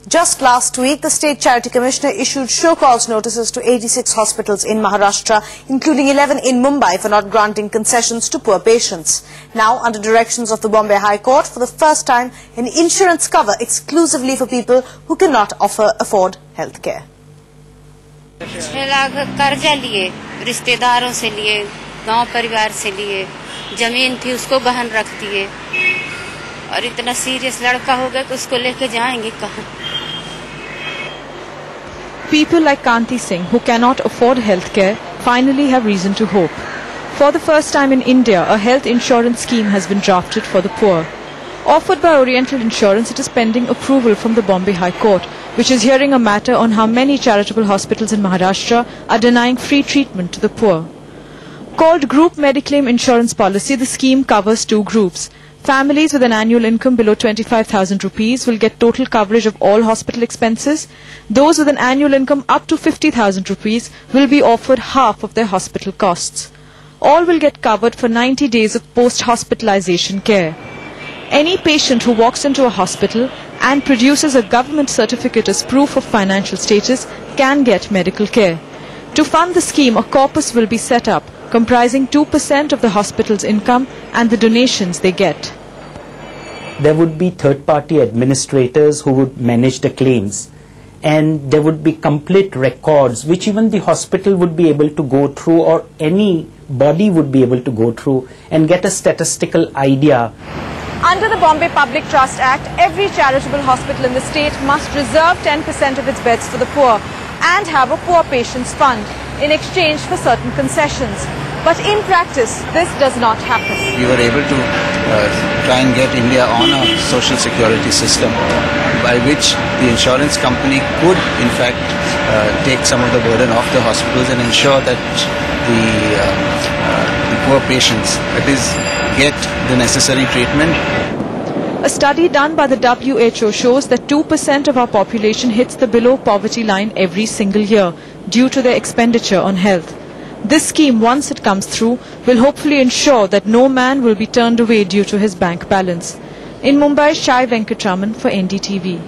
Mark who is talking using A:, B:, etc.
A: Just last week, the State Charity Commissioner issued show-cause notices to 86 hospitals in Maharashtra, including 11 in Mumbai, for not granting concessions to poor patients. Now, under directions of the Bombay High Court, for the first time, an insurance cover exclusively for people who cannot afford health care.
B: कर्जा लिए, रिश्तेदारों से लिए, गांव परिवार से लिए, जमीन थी उसको बहन रख दिए और इतना सीरियस लड़का हो गया कि उसको लेके जाएंगे कहाँ?
C: People like Kanti Singh, who cannot afford healthcare, finally have reason to hope. For the first time in India, a health insurance scheme has been drafted for the poor. Offered by Oriental Insurance, it is pending approval from the Bombay High Court, which is hearing a matter on how many charitable hospitals in Maharashtra are denying free treatment to the poor. Called Group Mediclaim Insurance Policy, the scheme covers two groups. Families with an annual income below 25,000 rupees will get total coverage of all hospital expenses. Those with an annual income up to 50,000 rupees will be offered half of their hospital costs. All will get covered for 90 days of post-hospitalization care. Any patient who walks into a hospital and produces a government certificate as proof of financial status can get medical care. To fund the scheme, a corpus will be set up, comprising 2% of the hospital's income and the donations they get.
D: There would be third-party administrators who would manage the claims, and there would be complete records which even the hospital would be able to go through, or any body would be able to go through and get a statistical idea.
C: Under the Bombay Public Trust Act, every charitable hospital in the state must reserve 10% of its beds for the poor and have a poor patients fund in exchange for certain concessions. But in practice, this does not happen.
E: We were able to try and get India on a social security system by which the insurance company could in fact take some of the burden off the hospitals and ensure that the poor patients, that is, get the necessary treatment.
C: A study done by the WHO shows that 2% of our population hits the below poverty line every single year due to their expenditure on health. This scheme, once it comes through, will hopefully ensure that no man will be turned away due to his bank balance. In Mumbai, Shai Venkatraman for NDTV.